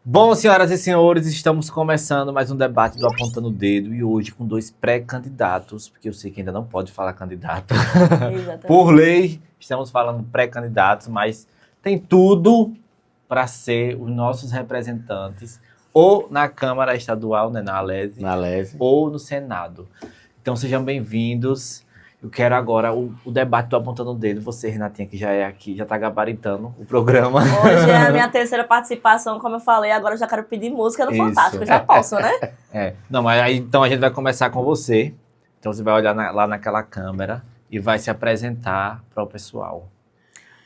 Bom, senhoras e senhores, estamos começando mais um debate do Apontando o Dedo e hoje com dois pré-candidatos, porque eu sei que ainda não pode falar candidato. Por lei, estamos falando pré-candidatos, mas tem tudo para ser os nossos representantes ou na Câmara Estadual, né, na Alese, ou no Senado. Então sejam bem-vindos. Eu quero agora o debate do Apontando o Dedo. Você, Renatinha, que já é aqui, já está gabaritando o programa. Hoje é a minha terceira participação, como eu falei, agora eu já quero pedir música no Fantástico, eu já posso, né? Não, mas aí então a gente vai começar com você. Então você vai olhar lá naquela câmera e vai se apresentar para o pessoal.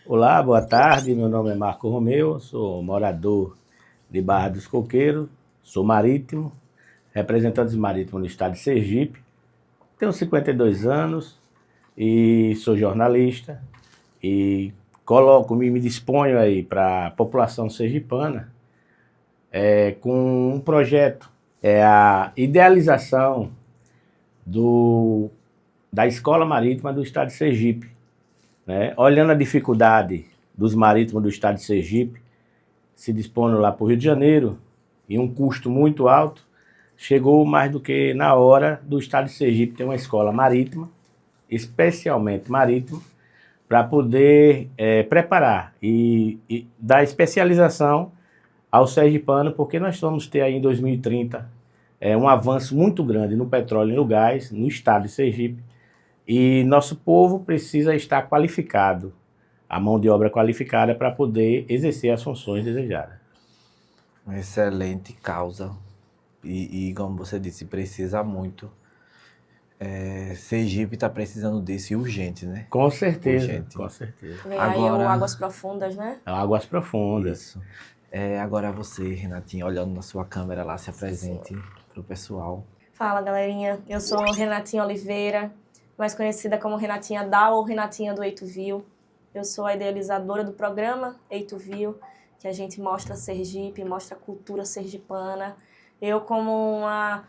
Olá, boa tarde, meu nome é Marco Romeu, sou morador de Barra dos Coqueiros, sou marítimo, representante marítimo no estado de Sergipe, tenho 52 anos e sou jornalista e me disponho aí para a população sergipana com um projeto, a idealização da Escola Marítima do estado de Sergipe. Olhando a dificuldade dos marítimos do estado de Sergipe, se dispondo lá para o Rio de Janeiro, e um custo muito alto, chegou mais do que na hora do estado de Sergipe ter uma escola marítima, especialmente marítima, para poder preparar e dar especialização ao sergipano, porque nós vamos ter aí em 2030 um avanço muito grande no petróleo e no gás, no estado de Sergipe, e nosso povo precisa estar qualificado, a mão de obra qualificada para poder exercer as funções desejadas. Uma excelente causa. E como você disse, precisa muito. Sergipe está precisando disso e urgente, né? Com certeza, urgente. Com certeza. Vem aí o Águas Profundas, né? Águas Profundas. Isso. Agora você, Renatinha, olhando na sua câmera lá, se apresente para o pessoal. Fala, galerinha. Eu sou Renatinha Oliveira, mais conhecida como Renatinha Dal ou Renatinha do Eituville. Eu sou a idealizadora do programa Eituville, que a gente mostra Sergipe, mostra a cultura sergipana. Eu, como uma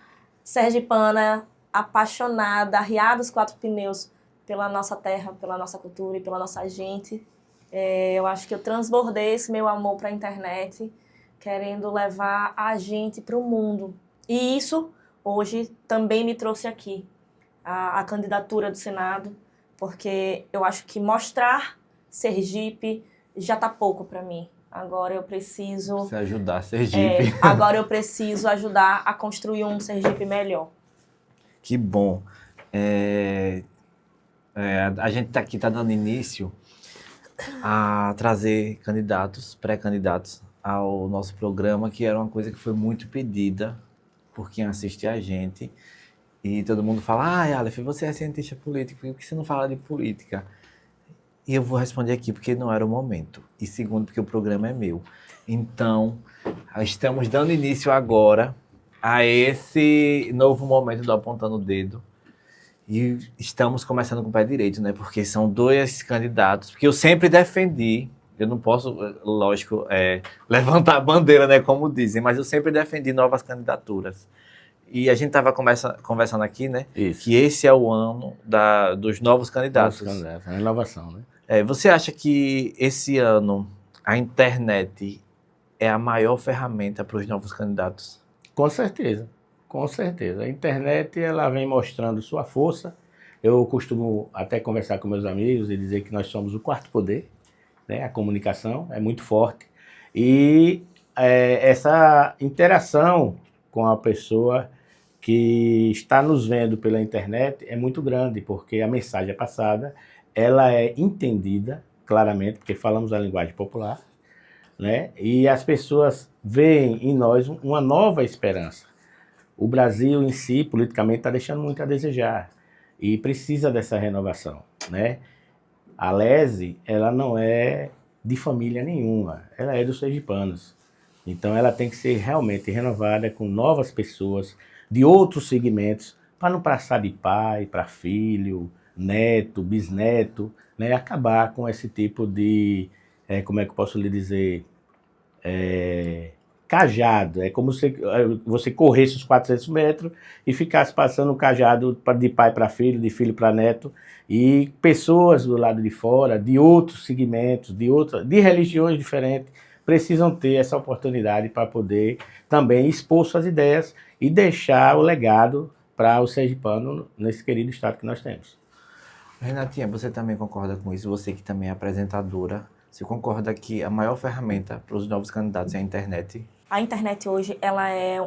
sergipana apaixonada, arriada os quatro pneus pela nossa terra, pela nossa cultura e pela nossa gente, eu acho que eu transbordei esse meu amor para a internet, querendo levar a gente para o mundo. E isso, hoje, também me trouxe aqui, a candidatura do Senado, porque eu acho que mostrar Sergipe já está pouco para mim. Agora eu preciso... Você ajudar Sergipe. Agora eu preciso ajudar a construir um Sergipe melhor. Que bom. A gente aqui está dando início a trazer candidatos, pré-candidatos ao nosso programa, que era uma coisa que foi muito pedida por quem assiste a gente. E todo mundo fala, Aleph, você é cientista político, por que você não fala de política? E eu vou responder aqui porque não era o momento. E segundo, porque o programa é meu. Então, estamos dando início agora a esse novo momento do Apontando o Dedo. E estamos começando com o pé direito, né? Porque são dois candidatos. Porque eu sempre defendi, eu não posso, lógico, levantar a bandeira, né? Como dizem, mas eu sempre defendi novas candidaturas. E a gente estava conversando aqui, né? Isso. Que esse é o ano dos novos candidatos. A renovação, né? Você acha que esse ano a internet é a maior ferramenta para os novos candidatos? Com certeza, com certeza. A internet, ela vem mostrando sua força. Eu costumo até conversar com meus amigos e dizer que nós somos o quarto poder, né? A comunicação é muito forte. E essa interação com a pessoa que está nos vendo pela internet é muito grande, porque a mensagem é passada, ela é entendida claramente, porque falamos a linguagem popular, né? E as pessoas veem em nós uma nova esperança. O Brasil em si, politicamente, está deixando muito a desejar e precisa dessa renovação, né? A Alese, ela não é de família nenhuma, ela é dos sergipanos. Então ela tem que ser realmente renovada com novas pessoas de outros segmentos, para não passar de pai para filho, neto, bisneto, né? Acabar com esse tipo de, como é que eu posso lhe dizer, cajado. É como se você corresse os 400 metros e ficasse passando o cajado de pai para filho, de filho para neto, e pessoas do lado de fora, de outros segmentos, de religiões diferentes, precisam ter essa oportunidade para poder também expor suas ideias e deixar o legado para o sergipano nesse querido estado que nós temos. Renatinha, você também concorda com isso? Você que também é apresentadora, você concorda que a maior ferramenta para os novos candidatos é a internet? A internet hoje, ela é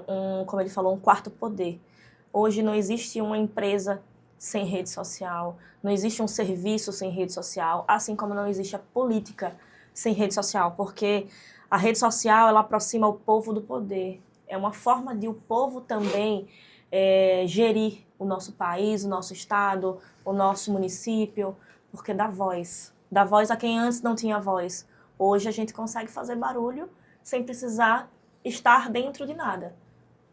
como ele falou, um quarto poder. Hoje não existe uma empresa sem rede social, não existe um serviço sem rede social, assim como não existe a política sem rede social, porque a rede social, ela aproxima o povo do poder. É uma forma de o povo também gerir o nosso país, o nosso estado, o nosso município, porque dá voz a quem antes não tinha voz. Hoje a gente consegue fazer barulho sem precisar estar dentro de nada.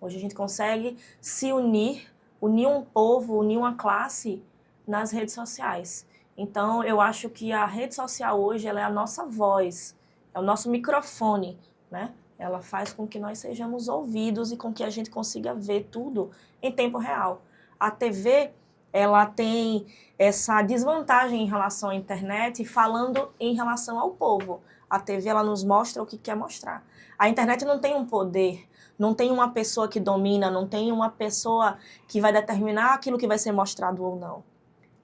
Hoje a gente consegue se unir um povo, unir uma classe nas redes sociais. Então, eu acho que a rede social hoje ela é a nossa voz, é o nosso microfone, né? Ela faz com que nós sejamos ouvidos e com que a gente consiga ver tudo em tempo real. A TV, ela tem essa desvantagem em relação à internet, falando em relação ao povo. A TV, ela nos mostra o que quer mostrar. A internet não tem um poder, não tem uma pessoa que domina, não tem uma pessoa que vai determinar aquilo que vai ser mostrado ou não.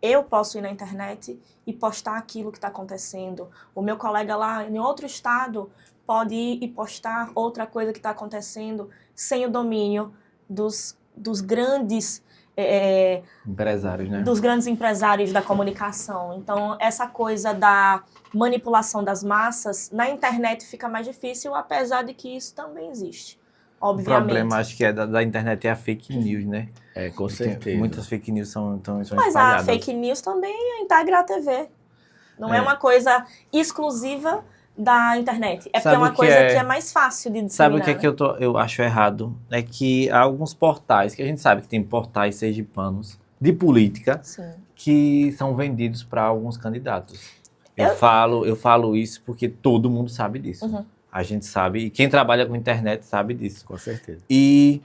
Eu posso ir na internet e postar aquilo que está acontecendo. O meu colega lá em outro estado pode ir e postar outra coisa que está acontecendo sem o domínio dos grandes empresários, né? Dos grandes empresários da comunicação. Então, essa coisa da manipulação das massas na internet fica mais difícil, apesar de que isso também existe, obviamente. O problema, acho que da internet é a fake news, né? Com certeza. Muitas fake news são Mas espalhadas. a fake news também integra a TV. Não é uma coisa exclusiva da internet. É porque é uma coisa que é mais fácil de disseminar. Sabe o que é que eu acho errado? É que há alguns portais, que a gente sabe que tem portais sergipanos de política, Sim. que são vendidos para alguns candidatos. Eu falo isso porque todo mundo sabe disso. Uhum. A gente sabe, e quem trabalha com internet sabe disso. Com certeza. E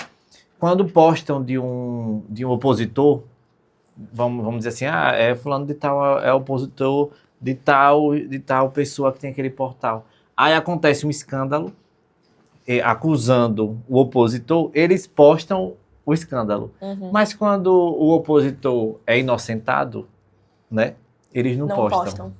quando postam de um opositor, vamos dizer assim, fulano de tal é opositor de tal pessoa que tem aquele portal. Aí acontece um escândalo, acusando o opositor, eles postam o escândalo. Uhum. Mas quando o opositor é inocentado, né, eles não postam.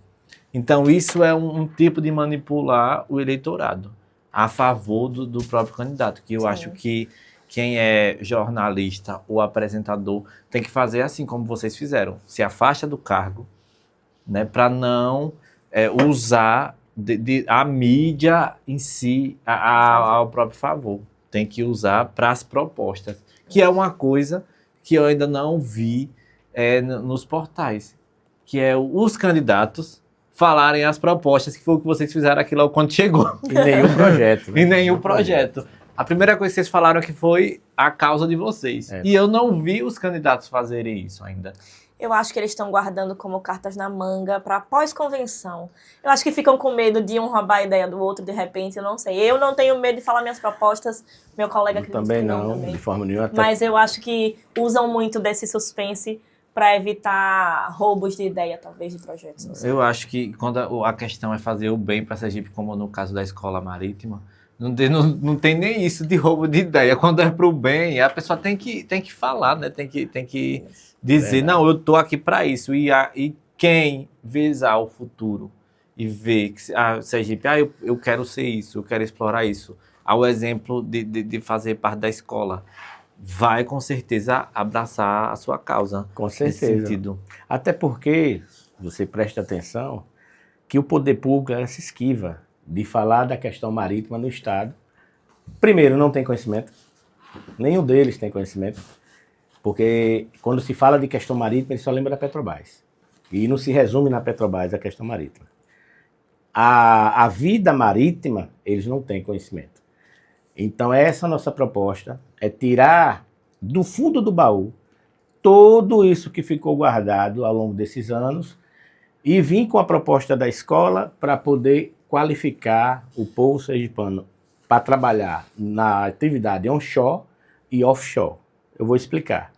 Então isso é um tipo de manipular o eleitorado a favor do próprio candidato, que eu acho que quem é jornalista ou apresentador tem que fazer assim como vocês fizeram, se afasta do cargo, né, para não usar a mídia em si ao próprio favor. Tem que usar para as propostas, que é uma coisa que eu ainda não vi nos portais, que é os candidatos falarem as propostas, que foi o que vocês fizeram aqui logo quando chegou. E nenhum projeto. Né? E nenhum projeto. A primeira coisa que vocês falaram que foi a causa de vocês. E eu não vi os candidatos fazerem isso ainda. Eu acho que eles estão guardando como cartas na manga para pós-convenção. Eu acho que ficam com medo de um roubar a ideia do outro de repente, eu não sei. Eu não tenho medo de falar minhas propostas, meu colega acredita também que não, também. De forma nenhuma. Mas eu acho que usam muito desse suspense para evitar roubos de ideia, talvez, de projetos. Não sei. Eu acho que quando a questão é fazer o bem para Sergipe, como no caso da escola marítima, não tem nem isso de roubo de ideia. Quando é para o bem, a pessoa tem que falar, né? Tem que dizer, não, eu estou aqui para isso. E quem visar o futuro e ver que Sergipe, eu quero ser isso, eu quero explorar isso, ao exemplo de fazer parte da escola, vai com certeza abraçar a sua causa. Com certeza. Nesse sentido. Até porque, você presta atenção, que o poder público se esquiva de falar da questão marítima no Estado. Primeiro, não tem conhecimento. Nenhum deles tem conhecimento. Porque quando se fala de questão marítima, ele só lembra da Petrobras. E não se resume na Petrobras a questão marítima. A vida marítima, eles não têm conhecimento. Então, essa é a nossa proposta, é tirar do fundo do baú tudo isso que ficou guardado ao longo desses anos e vir com a proposta da escola para poder qualificar o povo sergipano para trabalhar na atividade onshore e offshore. Eu vou explicar.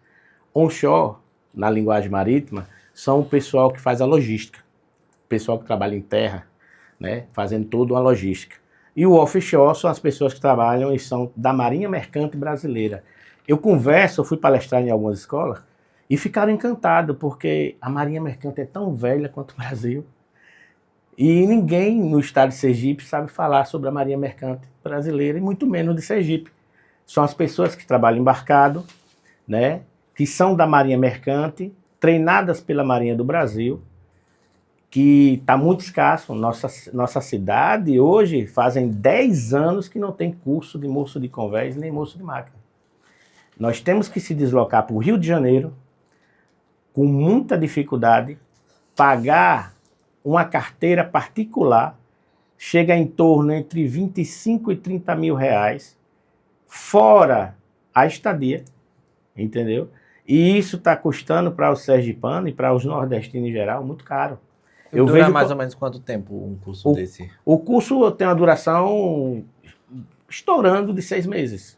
Onshore, na linguagem marítima, são o pessoal que faz a logística, o pessoal que trabalha em terra, né, fazendo toda uma logística. E o offshore são as pessoas que trabalham e são da Marinha Mercante Brasileira. Eu fui palestrar em algumas escolas e ficaram encantados, porque a Marinha Mercante é tão velha quanto o Brasil. E ninguém no estado de Sergipe sabe falar sobre a Marinha Mercante Brasileira, e muito menos de Sergipe. São as pessoas que trabalham embarcado, né, que são da Marinha Mercante, treinadas pela Marinha do Brasil, que está muito escasso. Nossa cidade hoje fazem 10 anos que não tem curso de moço de convés nem moço de máquina. Nós temos que se deslocar para o Rio de Janeiro, com muita dificuldade, pagar uma carteira particular, chega em torno entre 25 e 30 mil reais, fora a estadia, entendeu? E isso está custando para o sergipano e para os nordestinos em geral muito caro. Eu Dura mais ou menos quanto tempo um curso desse? O curso tem uma duração estourando de 6 meses.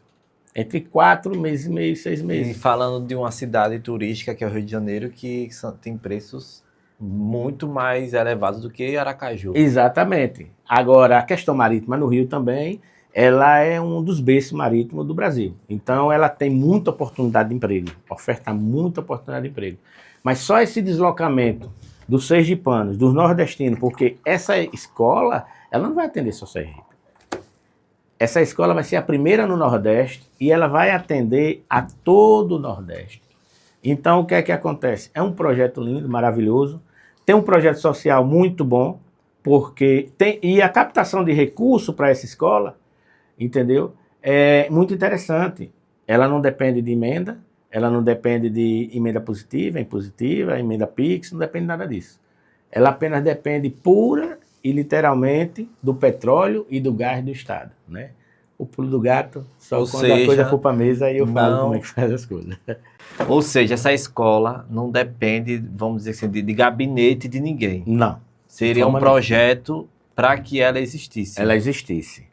Entre 4 meses e meio e 6 meses. E falando de uma cidade turística, que é o Rio de Janeiro, que tem preços muito mais elevados do que Aracaju. Exatamente. Agora, a questão marítima no Rio também, ela é um dos berços marítimos do Brasil. Então, ela tem muita oportunidade de emprego, oferta muita oportunidade de emprego. Mas só esse deslocamento dos sergipanos, dos nordestinos, porque essa escola, ela não vai atender só Sergipe. Essa escola vai ser a primeira no Nordeste e ela vai atender a todo o Nordeste. Então, o que é que acontece? É um projeto lindo, maravilhoso, tem um projeto social muito bom, porque e a captação de recursos para essa escola, entendeu? É muito interessante. Ela não depende de emenda, ela não depende de emenda positiva, impositiva, emenda PIX, não depende de nada disso. Ela apenas depende pura e literalmente do petróleo e do gás do Estado, né? O pulo do gato, só quando a coisa for para a mesa, aí eu falo como é que faz as coisas. Ou seja, essa escola não depende, vamos dizer assim, de gabinete de ninguém. Não. Seria um projeto para que ela existisse. Ela existisse.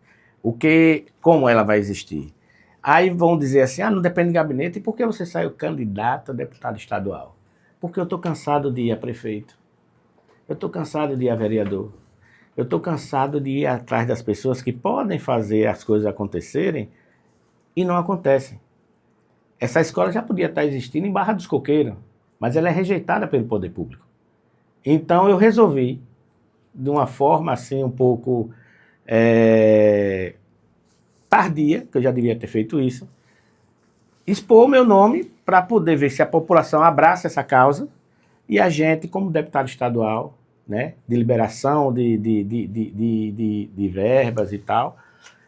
Como ela vai existir? Aí vão dizer assim, não depende de gabinete, e por que você saiu candidato a deputado estadual? Porque eu estou cansado de ir a prefeito. Eu estou cansado de ir a vereador. Eu estou cansado de ir atrás das pessoas que podem fazer as coisas acontecerem e não acontecem. Essa escola já podia estar existindo em Barra dos Coqueiros, mas ela é rejeitada pelo poder público. Então eu resolvi, de uma forma assim um pouco tardia, que eu já devia ter feito isso, expor o meu nome para poder ver se a população abraça essa causa e a gente, como deputado estadual, né, de liberação de verbas e tal,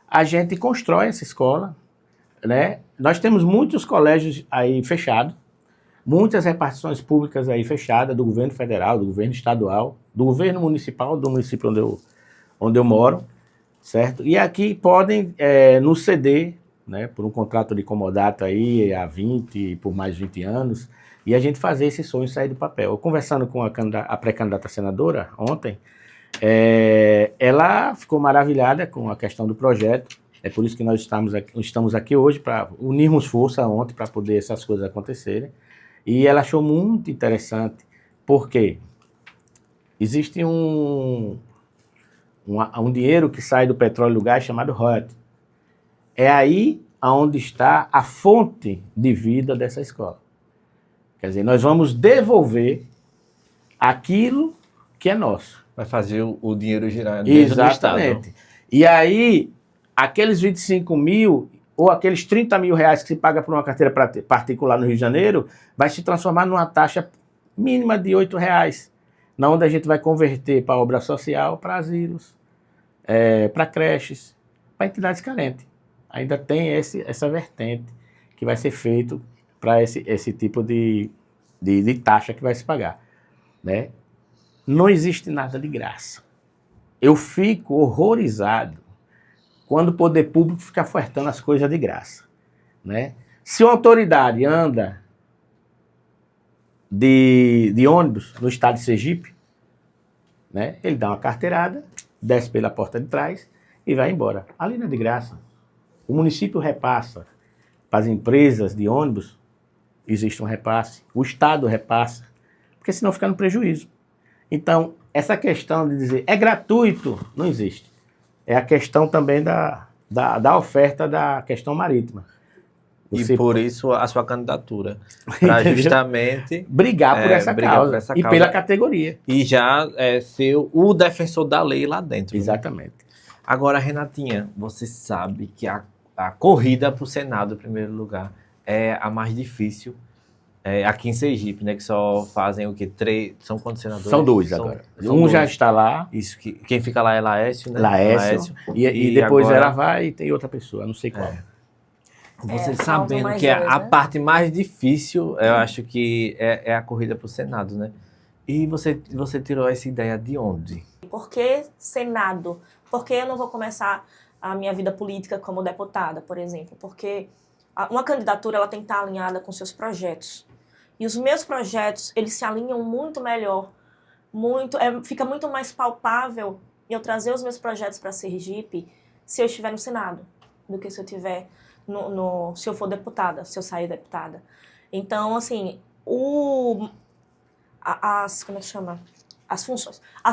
a gente constrói essa escola, né? Nós temos muitos colégios aí fechados, muitas repartições públicas aí fechadas, do governo federal, do governo estadual, do governo municipal, do município onde eu moro, certo? E aqui podem nos ceder, né, por um contrato de comodato aí há 20, por mais 20 anos, e a gente fazer esse sonho sair do papel. Eu conversando com a pré-candidata senadora ontem, ela ficou maravilhada com a questão do projeto. É por isso que nós estamos aqui hoje, para unirmos força ontem para poder essas coisas acontecerem. E ela achou muito interessante, porque existe um dinheiro que sai do petróleo e do gás chamado royalty. É aí onde está a fonte de vida dessa escola. Quer dizer, nós vamos devolver aquilo que é nosso. Vai fazer o dinheiro girar dentro do Estado. Exatamente. E aí, aqueles 25 mil ou aqueles 30 mil reais que se paga por uma carteira particular no Rio de Janeiro, vai se transformar numa taxa mínima de R$8, na onde a gente vai converter para obra social, para asilos, para creches, para entidades carentes. Ainda tem essa vertente que vai ser feito para esse tipo de taxa que vai se pagar, né? Não existe nada de graça. Eu fico horrorizado quando o poder público fica ofertando as coisas de graça, né? Se uma autoridade anda de ônibus no estado de Sergipe, né, ele dá uma carteirada, desce pela porta de trás e vai embora. Ali não é de graça. O município repassa para as empresas de ônibus, existe um repasse, o Estado repassa, porque senão fica no prejuízo. Então, essa questão de dizer é gratuito, não existe. é a questão também da oferta da questão marítima. E por isso a sua candidatura, para justamente brigar por essa brigar causa por essa e causa. pela categoria. E já ser o defensor da lei lá dentro. Né? Exatamente. Agora, Renatinha, você sabe que a corrida para o Senado, em primeiro lugar, é a mais difícil aqui em Sergipe, né? Que só fazem o quê? São quantos senadores? São dois agora. São Um dois. já está lá. Isso, quem fica lá é Laércio, né? Laércio. E depois agora, ela vai e tem outra pessoa, não sei qual. Você faltam sabendo mais que dois, a né? parte mais difícil, eu acho que é a corrida para o Senado, né? E você tirou essa ideia de onde? Por que Senado? Por que eu não vou começar a minha vida política como deputada, por exemplo? Porque uma candidatura ela tem que estar alinhada com seus projetos. E os meus projetos, eles se alinham muito melhor, fica muito mais palpável eu trazer os meus projetos para Sergipe se eu estiver no Senado, do que se eu estiver se eu for deputada, se eu sair deputada. Então, assim, como é que chama? As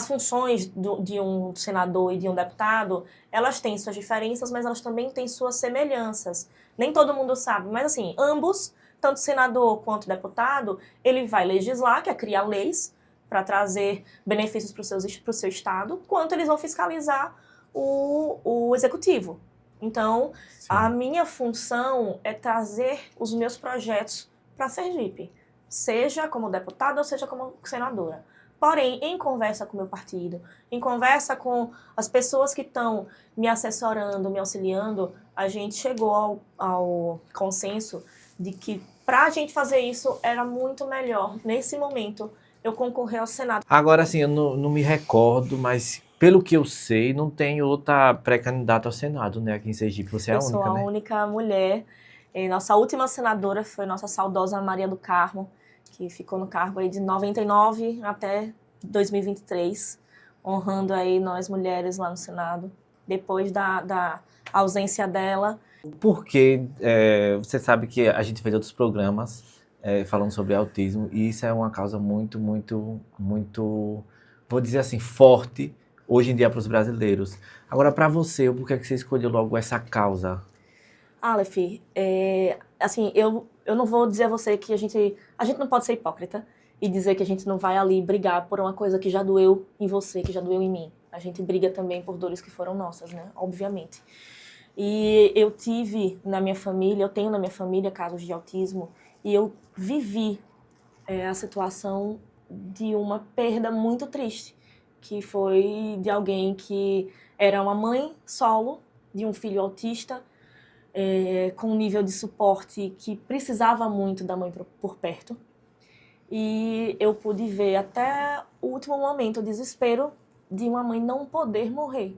funções de um senador e de um deputado, elas têm suas diferenças, mas elas também têm suas semelhanças. Nem todo mundo sabe, mas assim, ambos, tanto senador quanto deputado, ele vai legislar, que é criar leis para trazer benefícios para o seu estado, quanto eles vão fiscalizar o executivo. Então, a minha função é trazer os meus projetos para Sergipe, seja como deputada ou seja como senadora. Porém, em conversa com o meu partido, em conversa com as pessoas que estão me assessorando, me auxiliando, a gente chegou ao consenso de que para a gente fazer isso era muito melhor, nesse momento, eu concorrer ao Senado. Agora, assim, eu não me recordo, mas pelo que eu sei, não tem outra pré-candidata ao Senado, né? Aqui em Sergipe, você é a Eu única, sou a né? única mulher. Nossa última senadora foi nossa saudosa Maria do Carmo, que ficou no cargo aí de 99 até 2023, honrando aí nós mulheres lá no Senado, depois da ausência dela. Porque você sabe que a gente fez outros programas falando sobre autismo, e isso é uma causa muito, muito, muito, vou dizer assim, forte hoje em dia para os brasileiros. Agora, para você, por que é que você escolheu logo essa causa? Aleph, assim, eu não vou dizer a você que a gente não pode ser hipócrita e dizer que a gente não vai ali brigar por uma coisa que já doeu em você, que já doeu em mim. A gente briga também por dores que foram nossas, né? Obviamente. E eu tenho na minha família casos de autismo, e eu vivi a situação de uma perda muito triste, que foi de alguém que era uma mãe solo de um filho autista, com um nível de suporte que precisava muito da mãe por perto. E eu pude ver até o último momento o desespero de uma mãe não poder morrer.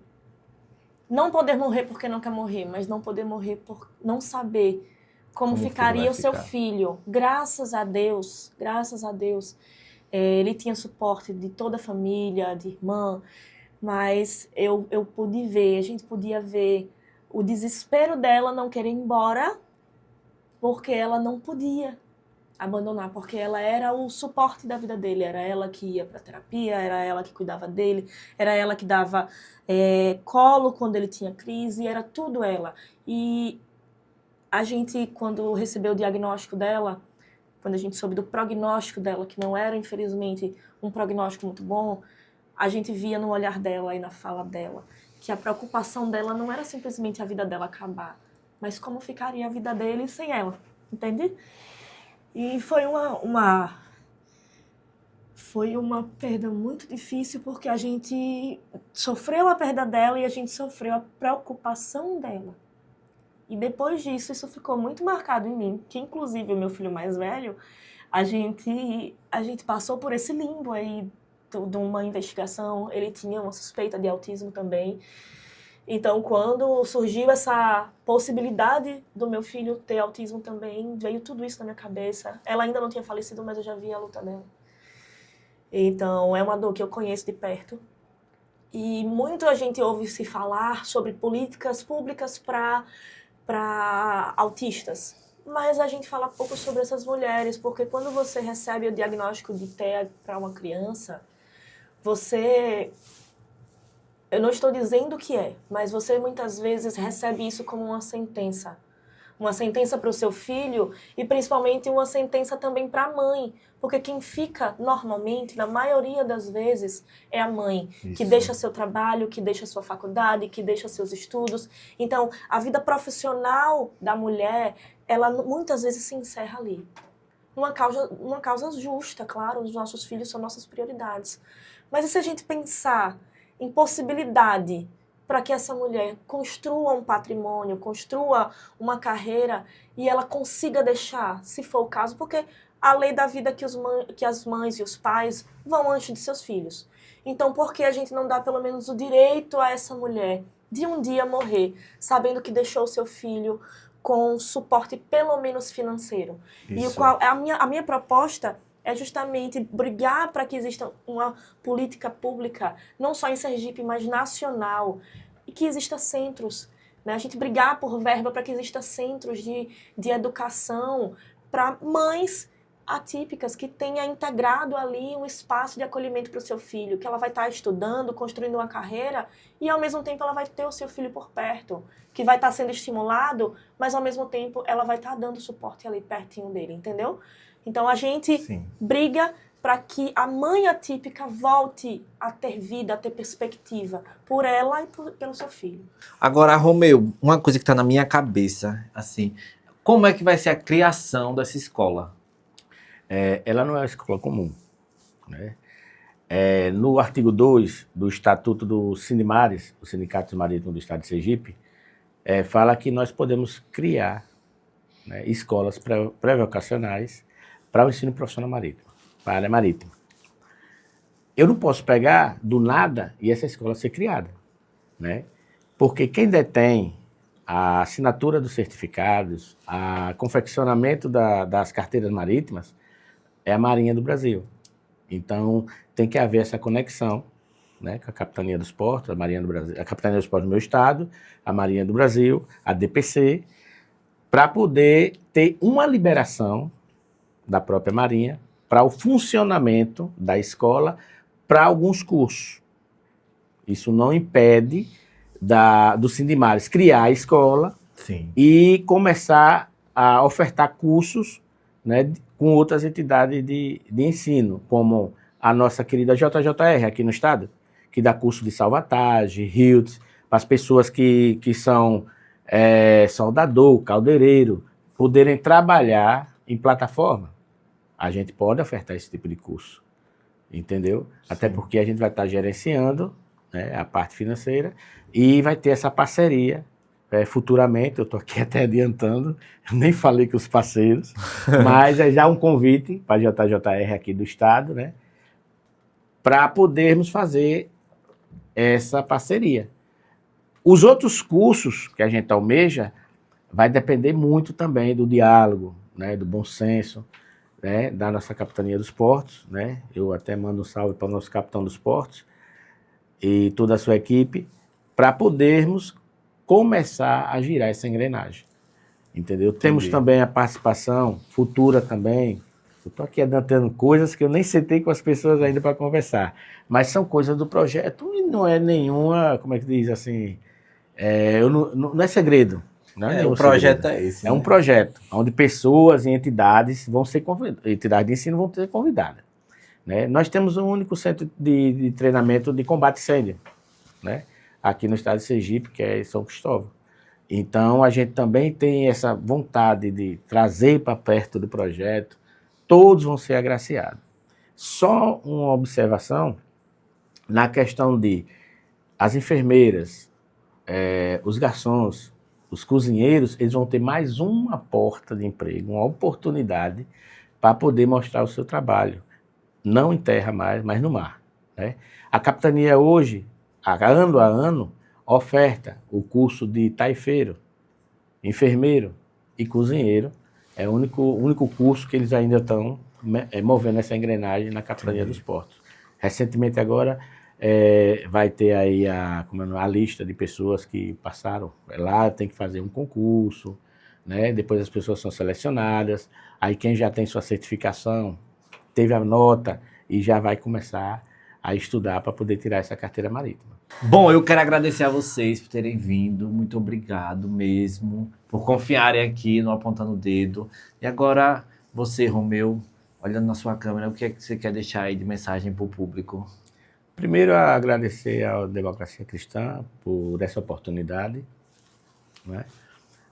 Não poder morrer porque não quer morrer, mas não poder morrer por não saber como ficaria o seu filho. Graças a Deus, ele tinha suporte de toda a família, de irmã, mas eu pude ver, a gente podia ver o desespero dela não querer ir embora porque ela não podia abandonar, porque ela era o suporte da vida dele, era ela que ia para terapia, era ela que cuidava dele, era ela que dava colo quando ele tinha crise, era tudo ela. E a gente, quando recebeu o diagnóstico dela, quando a gente soube do prognóstico dela, que não era, infelizmente, um prognóstico muito bom, a gente via no olhar dela e na fala dela que a preocupação dela não era simplesmente a vida dela acabar, mas como ficaria a vida dele sem ela, entende? E foi uma perda muito difícil, porque a gente sofreu a perda dela e a gente sofreu a preocupação dela. E depois disso, isso ficou muito marcado em mim, que inclusive o meu filho mais velho, a gente passou por esse limbo aí de uma investigação, ele tinha uma suspeita de autismo também. Então, quando surgiu essa possibilidade do meu filho ter autismo também, veio tudo isso na minha cabeça. Ela ainda não tinha falecido, mas eu já vi a luta dela. Então, é uma dor que eu conheço de perto. E muito a gente ouve se falar sobre políticas públicas para autistas. Mas a gente fala pouco sobre essas mulheres, porque quando você recebe o diagnóstico de TEA para uma criança, você Eu não estou dizendo que é, mas você muitas vezes recebe isso como uma sentença. Uma sentença para o seu filho e principalmente uma sentença também para a mãe. Porque quem fica normalmente, na maioria das vezes, é a mãe. Que Isso. deixa seu trabalho, que deixa sua faculdade, que deixa seus estudos. Então, a vida profissional da mulher, ela muitas vezes se encerra ali. Uma causa justa, claro, os nossos filhos são nossas prioridades. Mas e se a gente pensar em possibilidade para que essa mulher construa um patrimônio, construa uma carreira e ela consiga deixar, se for o caso, porque a lei da vida que as mães e os pais vão antes de seus filhos. Então, por que a gente não dá pelo menos o direito a essa mulher de um dia morrer, sabendo que deixou o seu filho com suporte pelo menos financeiro? E a minha proposta é justamente brigar para que exista uma política pública, não só em Sergipe, mas nacional, e que exista centros, né? A gente brigar por verba para que exista centros de educação para mães atípicas, que tenha integrado ali um espaço de acolhimento para o seu filho, que ela vai estar estudando, construindo uma carreira, e ao mesmo tempo ela vai ter o seu filho por perto, que vai estar sendo estimulado, mas ao mesmo tempo ela vai estar dando suporte ali pertinho dele, entendeu? Então a gente briga para que a mãe atípica volte a ter vida, a ter perspectiva por ela e pelo seu filho. Agora, Romeu, uma coisa que está na minha cabeça, assim, como é que vai ser a criação dessa escola? Ela não é uma escola comum, né? No artigo 2 do Estatuto do Sindimares, o Sindicato Marítimo do Estado de Sergipe, fala que nós podemos criar, né, escolas pré-vocacionais para o ensino profissional marítimo, para a área marítima. Eu não posso pegar do nada e essa escola ser criada, né? Porque quem detém a assinatura dos certificados, a confeccionamento das carteiras marítimas, é a Marinha do Brasil. Então, tem que haver essa conexão, né, com a Capitania dos Portos, a Marinha do Brasil, a Capitania dos Portos do meu estado, a Marinha do Brasil, a DPC, para poder ter uma liberação da própria Marinha para o funcionamento da escola para alguns cursos. Isso não impede do Sindimares criar a escola e começar a ofertar cursos, né, com outras entidades de ensino, como a nossa querida JJR aqui no estado, que dá curso de salvatagem, HILTS, para as pessoas que são soldador, caldeireiro, poderem trabalhar em plataforma. A gente pode ofertar esse tipo de curso, entendeu? Sim. Até porque a gente vai estar gerenciando, né, a parte financeira e vai ter essa parceria futuramente. Eu estou aqui até adiantando, eu nem falei com os parceiros, mas é já um convite para a JJR aqui do estado, né, para podermos fazer essa parceria. Os outros cursos que a gente almeja vai depender muito também do diálogo, né, do bom senso, né, da nossa Capitania dos Portos, né? Eu até mando um salve para o nosso capitão dos portos e toda a sua equipe, para podermos começar a girar essa engrenagem, entendeu? Entendi. Temos também a participação futura também. Eu estou aqui adiantando coisas que eu nem sentei com as pessoas ainda para conversar, mas são coisas do projeto e não é nenhuma, como é que diz assim, não é segredo. O projeto é esse. É um projeto onde pessoas e entidades vão ser convidadas, entidades de ensino vão ser convidadas, né? Nós temos um único centro de treinamento de combate a incêndio, né, aqui no estado de Sergipe, que é São Cristóvão. Então, a gente também tem essa vontade de trazer para perto do projeto, todos vão ser agraciados. Só uma observação na questão de as enfermeiras, os garçons, os cozinheiros, eles vão ter mais uma porta de emprego, uma oportunidade para poder mostrar o seu trabalho. Não em terra mais, mas no mar, né? A capitania hoje, ano a ano, oferta o curso de taifeiro, enfermeiro e cozinheiro. É o único curso que eles ainda estão movendo essa engrenagem na Capitania dos Portos. Recentemente agora vai ter aí a lista de pessoas que passaram. Lá tem que fazer um concurso, né? Depois as pessoas são selecionadas. Aí quem já tem sua certificação, teve a nota e já vai começar a estudar para poder tirar essa carteira marítima. Bom, eu quero agradecer a vocês por terem vindo. Muito obrigado mesmo por confiarem aqui no Apontando o Dedo. E agora, você, Romeu, olhando na sua câmera, o que é que você quer deixar aí de mensagem para o público? Primeiro, agradecer à Democracia Cristã por essa oportunidade, né?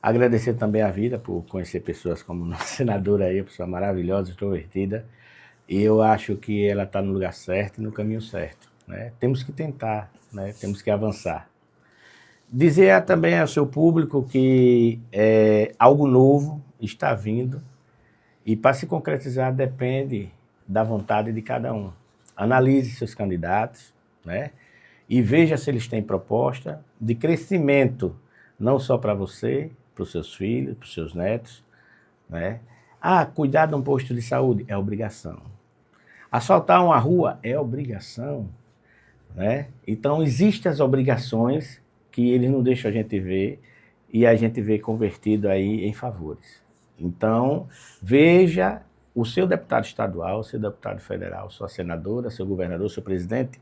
Agradecer também à vida por conhecer pessoas como nossa senadora aí, pessoa maravilhosa, extrovertida. E eu acho que ela está no lugar certo e no caminho certo, né? Temos que tentar, né? Temos que avançar. Dizer também ao seu público que algo novo está vindo e para se concretizar depende da vontade de cada um. Analise seus candidatos, né? E veja se eles têm proposta de crescimento, não só para você, para os seus filhos, para os seus netos, né? Cuidar de um posto de saúde é obrigação. Asfaltar uma rua é obrigação, né? Então, existem as obrigações que eles não deixam a gente ver e a gente vê convertido aí em favores. Então, veja o seu deputado estadual, o seu deputado federal, sua senadora, seu governador, seu presidente,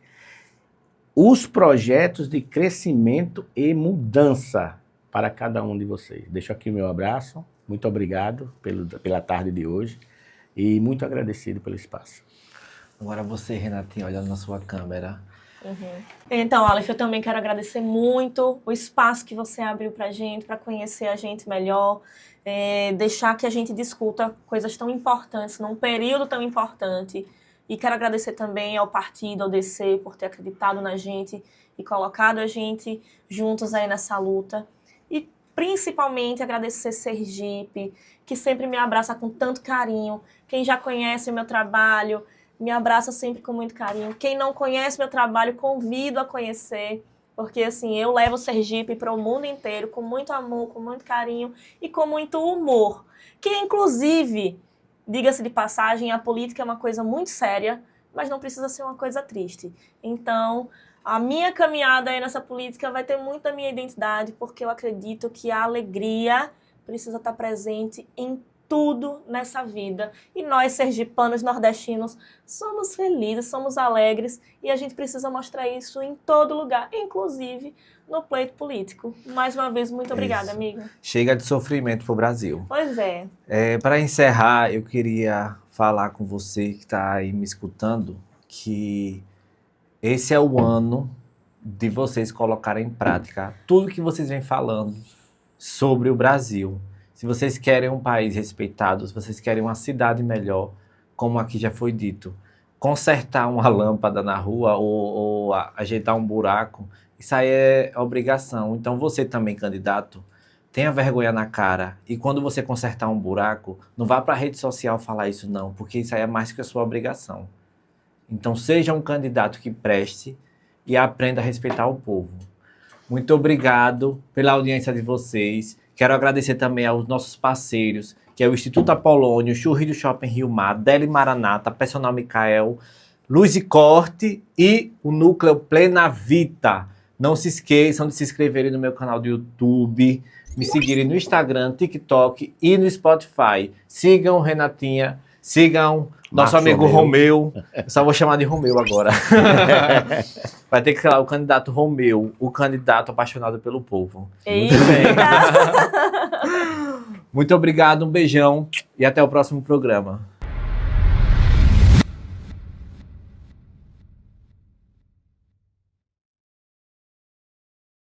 os projetos de crescimento e mudança para cada um de vocês. Deixo aqui o meu abraço, muito obrigado pela tarde de hoje e muito agradecido pelo espaço. Agora você, Renatinha, olhando na sua câmera. Então, Aleph, eu também quero agradecer muito o espaço que você abriu para conhecer a gente melhor, deixar que a gente discuta coisas tão importantes num período tão importante. E quero agradecer também ao partido, ao DC, por ter acreditado na gente e colocado a gente juntos aí nessa luta. E principalmente agradecer Sergipe, que sempre me abraça com tanto carinho. Quem já conhece o meu trabalho me abraça sempre com muito carinho. Quem não conhece meu trabalho, convido a conhecer, porque assim, eu levo Sergipe para o mundo inteiro com muito amor, com muito carinho e com muito humor. Que inclusive, diga-se de passagem, a política é uma coisa muito séria, mas não precisa ser uma coisa triste. Então, a minha caminhada aí nessa política vai ter muito da minha identidade, porque eu acredito que a alegria precisa estar presente em tudo nessa vida. E nós, sergipanos, nordestinos, somos felizes, somos alegres e a gente precisa mostrar isso em todo lugar, inclusive no pleito político. Mais uma vez, muito obrigada, amigo. Chega de sofrimento pro Brasil. Pois é. Para encerrar, eu queria falar com você que está aí me escutando que esse é o ano de vocês colocarem em prática tudo que vocês vêm falando sobre o Brasil. Se vocês querem um país respeitado, se vocês querem uma cidade melhor, como aqui já foi dito, consertar uma lâmpada na rua ou ajeitar um buraco, isso aí é obrigação. Então você também, candidato, tenha vergonha na cara. E quando você consertar um buraco, não vá para a rede social falar isso não, porque isso aí é mais que a sua obrigação. Então seja um candidato que preste e aprenda a respeitar o povo. Muito obrigado pela audiência de vocês. Quero agradecer também aos nossos parceiros, que é o Instituto Apolônio, Churri do Shopping Rio Mar, Deli Maranata, Personal Micael, Luz e Corte e o Núcleo Plena Vita. Não se esqueçam de se inscreverem no meu canal do YouTube, me seguirem no Instagram, TikTok e no Spotify. Sigam Renatinha, sigam nosso amigo Romeu. Eu só vou chamar de Romeu agora. Vai ter que falar o candidato Romeu, o candidato apaixonado pelo povo. Eita. Muito bem. Muito obrigado, um beijão e até o próximo programa.